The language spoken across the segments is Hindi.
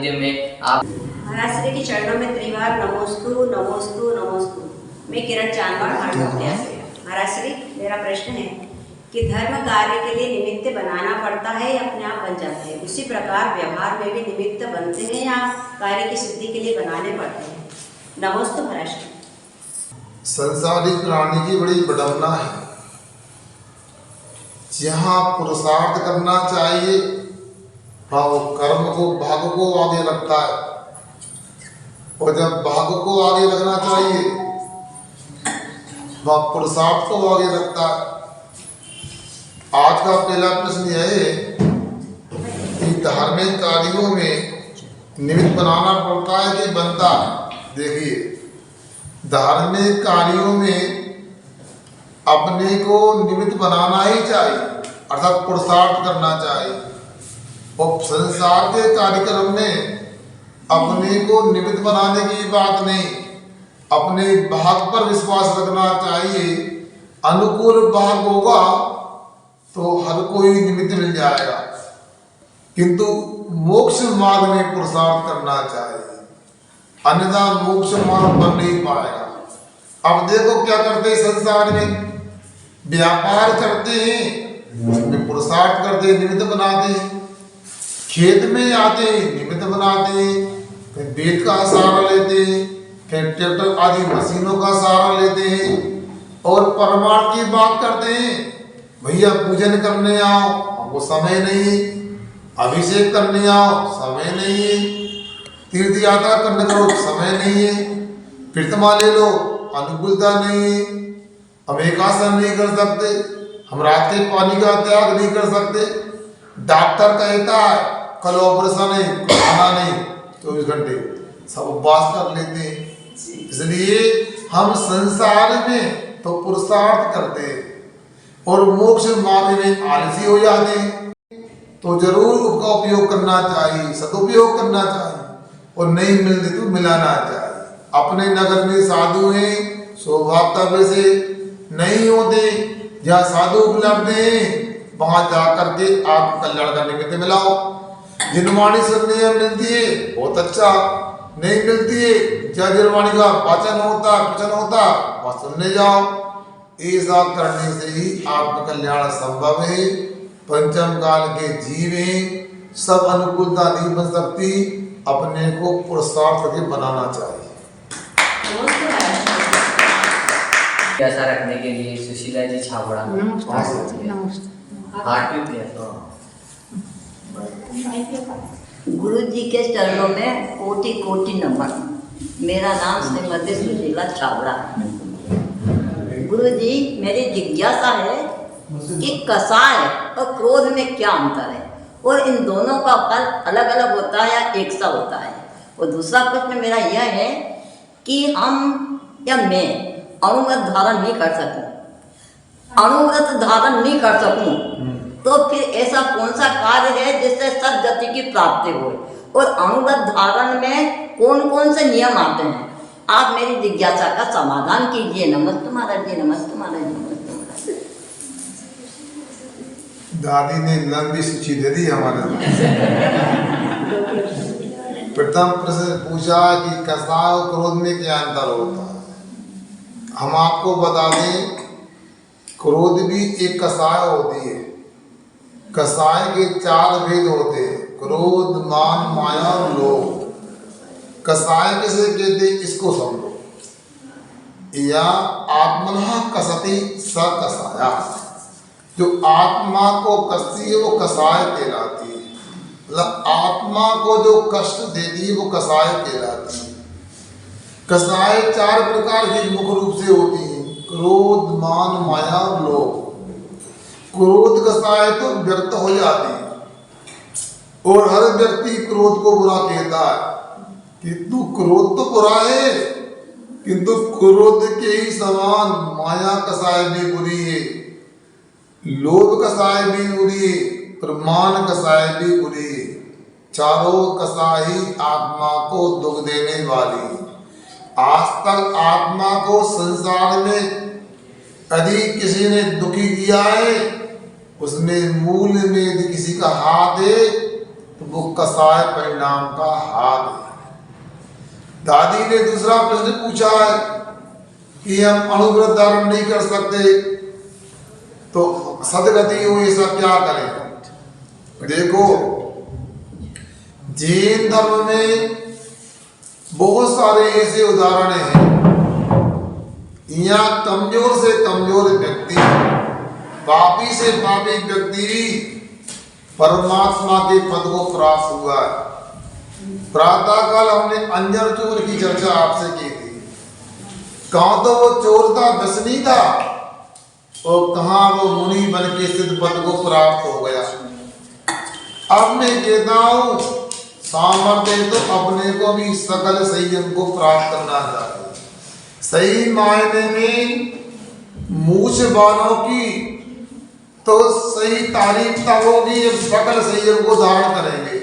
नृत्य में आप। महाराज श्री के चरणों में त्रिवार नमोस्तु नमोस्तु नमोस्तु। मैं किरण चांदवाड़ हाटोटिया से। महाराज श्री, मेरा प्रश्न है कि धर्म कार्य के लिए निमित्त बनाना पड़ता है या अपने आप बन जाते हैं? उसी प्रकार व्यवहार में भी निमित्त बनते हैं या कार्य की सिद्धि के लिए बनाने पड़ते हैं? नमोस्तु महाराज श्री। संसारिक प्राणी की बड़ी विडंबना है। जहाँ पुरुषार्थ करना चाहिए वो कर्म को भाग को आगे रखता है, और जब भाग को आगे रखना चाहिए वह पुरुषार्थ को आगे रखता है। आज का पहला प्रश्न यह है कि धार्मिक कार्यों में निमित्त बनाना पड़ता है कि बनता है? देखिए, धार्मिक कार्यों में अपने को निमित्त बनाना ही चाहिए, अर्थात पुरुषार्थ करना चाहिए। और संसार के कार्यक्रम में अपने को निमित्त बनाने की बात नहीं, अपने भाग पर विश्वास रखना चाहिए। अनुकूल भाग होगा तो हर कोई निमित्त मिल जाएगा, किंतु मोक्ष मार्ग में पुरुषार्थ करना चाहिए, अन्यथा मोक्ष मार्ग बन नहीं पाएगा। अब देखो क्या करते हैं संसार में, व्यापार करते हैं, उसमें पुरुषार्थ करते हैं, निमित्त बनाते हैं। खेत में आते हैं, निमित्त बनाते हैं, कहीं बेट का सहारा लेते हैं, कहीं ट्रैक्टर आदि मशीनों का सहारा लेते हैं। और परमार्थ की बात करते हैं, भैया पूजन करने आओ, हमको समय नहीं, अभिषेक करने आओ, समय नहीं है, तीर्थ यात्रा करने करो, समय नहीं है, प्रतिमा ले लो, अनुकूलता नहीं है, हम एकासन नहीं कर सकते, हम रात के पानी का त्याग नहीं कर सकते। डॉक्टर कहता है कल ऑपरेशन है, खाना नहीं, 24 घंटे सब उपवास कर लेते हैं। इसलिए हम संसार में तो पुरुषार्थ करते हैं और मोक्ष मार्ग में आलसी हो जाते हैं, तो जरूर उसका उपयोग करना चाहिए, सदुपयोग करना चाहिए, और नहीं मिलते तो मिलाना चाहिए। अपने नगर में साधु हैं, सौभाग्य से नहीं होते, जहाँ साधु उपलब्ध हैं वहां जाकर के आप कल्याण का निमित्त मिलाओ। जिनवाणी सुनने मिलती है बहुत अच्छा, नहीं मिलती है जहाँ जिनवाणी का वाचन होता वचन होता वह सुनने जाओ। ऐसा करने से ही आत्मकल्याण संभव है। पंचम काल के जीव हैं, सब अनुकूलता नहीं बन सकती, अपने को पुरुषार्थ करके बनाना चाहिए। ऐसा रखने के लिए सुशीला जी छाबड़ा गुरु जी के चरणों में कोटि कोटि नमन। मेरा नाम श्रीमती सुशीला छाबड़ा है। गुरु जी, मेरी जिज्ञासा है कि कसाय और क्रोध में क्या अंतर है, और इन दोनों का फल अलग अलग होता है या एक सा होता है? और दूसरा प्रश्न मेरा यह है कि हम या मैं अणुव्रत धारण नहीं कर सकूं, अणुव्रत धारण नहीं कर सकूं, तो फिर ऐसा कौन सा कार्य है जिससे सद्गति की प्राप्ति हो? और अणुव्रत धारण में कौन कौन से नियम आते हैं? आप मेरी जिज्ञासा का समाधान कीजिए। नमस्ते महाराज जी, नमस्ते महाराज जी, नमस्ते महाराज। दादी ने लंबी सूची दे दी हमारे। प्रथम प्रश्न पूछा कि कसाय और क्रोध में क्या अंतर होता है। हम आपको बता दें, क्रोध भी एक कसाय होती है। कसाय के 4 भेद होते हैं, क्रोध, मान, माया और लोभ। कसाय किसे कहते हैं, इसको समझो। या आत्मनः कसति स कसाया, जो आत्मा को कसती है वो कसाय कहलाती है। मतलब आत्मा को जो कष्ट देती है वो कसाय कहलाती है। कसाय 4 प्रकार की मुख्य रूप से होती है, क्रोध, मान, माया और लोभ। क्रोध कसाय तो व्यक्त हो जाती है, और हर व्यक्ति क्रोध को बुरा कहता है, किंतु क्रोध तो बुरा है, किंतु क्रोध के ही समान माया कसाय भी बुरी है, लोभ कसाय भी बुरी है, प्रमान कसाय भी बुरी है। चारों कसाई आत्मा को दुख देने वाली है। आज तक आत्मा को संसार में यदि किसी ने दुखी किया है, उसमें मूल में यदि किसी का हाथ है तो वो कसाय परिणाम का हाल है। दादी ने दूसरा प्रश्न पूछा है कि हम अणुव्रत धारण नहीं कर सकते तो सदगति हो, ऐसा क्या करें? देखो, जैन धर्म में बहुत सारे ऐसे उदाहरण हैं। यहाँ कमजोर से कमजोर व्यक्ति, पापी से पापी व्यक्ति भी परमात्मा के पद को प्राप्त हुआ है। प्रातः काल हमने अंजर चोर की चर्चा आपसे की थी। कहाँ तो वो चोर था, व्यसनी था, और कहाँ वो मुनि बन के सिद्ध पद को प्राप्त हो गया। अब मैं कहता हूं, सामर्थ्य तो अपने को भी सकल संयम को प्राप्त करना चाहिए। सही मायने में मूछ वालों की तो सही तारीफ तब होगी जब सकल संयम को धारण करेंगे।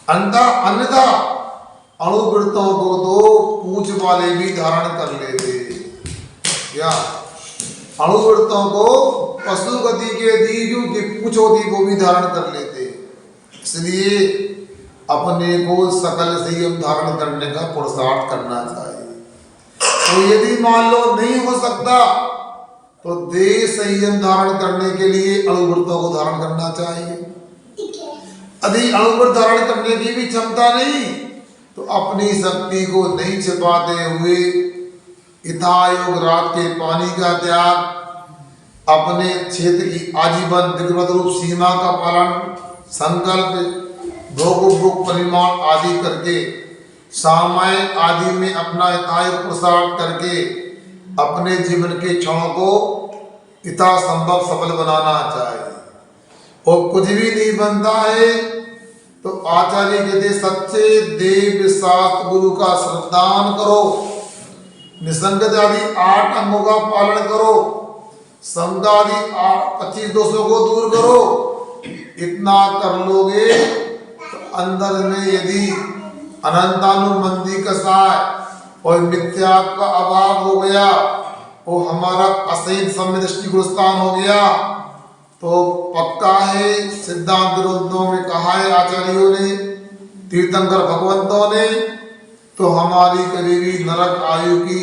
अन्यथा अणुवृत्तों को तो पूछ वाले भी धारण कर लेते, या अणुवृत्तों को पशु गति के दी जो पूछ होती वो भी धारण कर लेते। इसलिए अपने को सकल संयम धारण करने का पुरुषार्थ करना चाहिए। तो यदि मान लो नहीं हो सकता तो देह संयम धारण करने के लिए अणुवृत्तों को धारण करना चाहिए। यदि अणुवृत्त धारण करने की भी क्षमता नहीं तो अपनी शक्ति को नहीं छिपाते हुए यथायोग रात के पानी का त्याग, अपने क्षेत्र की आजीवन विधिवत रूप सीमा का पालन, संकल्प, भोग परिमाण आदि करके, सामायिक आदि में अपना यथायोग पुरुषार्थ करके अपने जीवन के क्षणों को यथा संभव सफल बनाना चाहिए। और कुछ भी नहीं बनता है तो आचार्य कहते सच्चे देव शास्त्र गुरु का श्रद्धान करो, निसंगत आदि 8 अंगों का पालन करो, संगादि 25 दोषों को दूर करो। इतना कर लोगे तो अंदर में यदि अनंतानुबंधी कसाय और मिथ्या का अभाव हो गया और हमारा असीम सम्य दृष्टि को स्थान हो गया तो पक्का है, सिद्धांत ग्रंथों में कहा है आचार्यों ने, तीर्थंकर भगवंतों ने, तो हमारी कभी भी नरक आयु की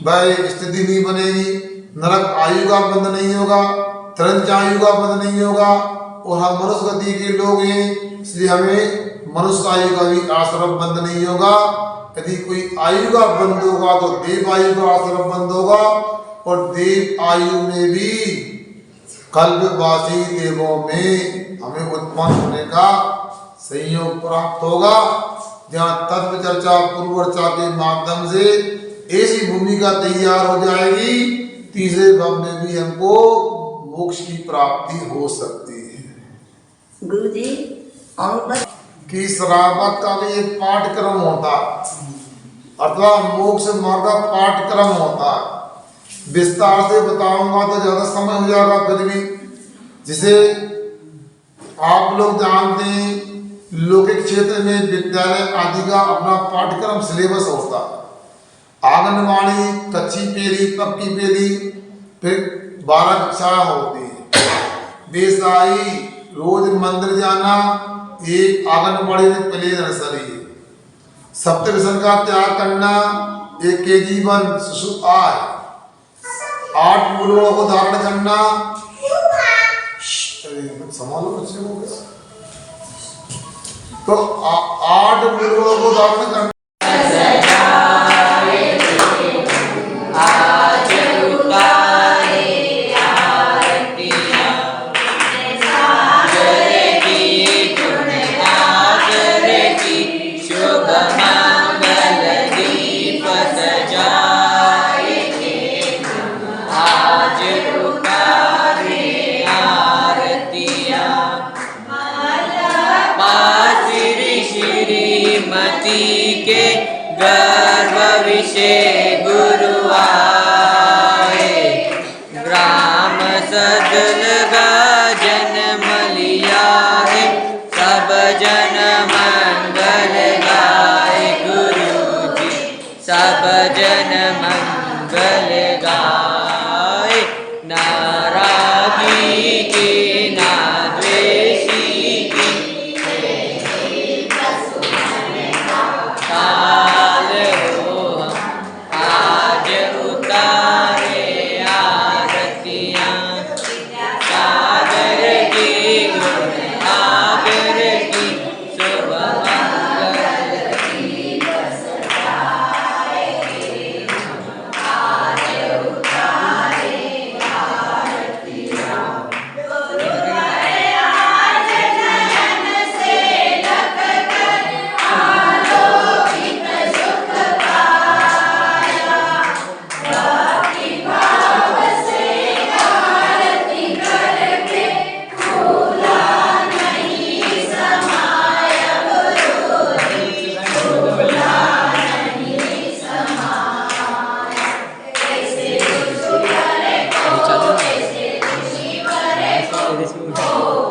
वह स्थिति नहीं बनेगी, नरक आयु का बंध नहीं होगा, त्रंच आयु का बंध नहीं होगा। और हम मनुष्य गति के लोग हैं, इसलिए हमें मनुष्य आयु का भी आश्रम बंध नहीं होगा। यदि कोई आयु का बंध होगा तो देव आयु का आश्रम बंध होगा, और देव आयु में भी कल्पवासी देवों में हमें उत्पन्न होने का संयोग प्राप्त होगा, जहाँ तत्व चर्चा पूर्व चर्चा के माध्यम से ऐसी भूमिका तैयार हो जाएगी, तीसरे भाव में भी हमको मोक्ष की प्राप्ति हो सकती है। गुरुजी, कि श्रावक का भी एक पाठ्यक्रम होता अथवा मोक्ष मार्ग का पाठ्यक्रम होता। विस्तार से बताऊंगा तो ज्यादा समय हो जाएगा, फिर भी जिसे आप लोग जानते हैं लौकिक क्षेत्र में विद्यालय आदि का अपना पाठ्यक्रम सिलेबस होता। आंगनवाड़ी, कच्ची पेली, पक्की पेली, फिर 12 कक्षा होती है। बेसाई, रोज मंदिर जाना, एक आंगनवाड़ी में प्ले नर्सरी, सप्तविशन का त्याग करना, एक KG1 शिशु आय, 8 मूलों को धारण करना, संभालो बच्चे को, तो 8 मूलों को धारण करना। के से उठा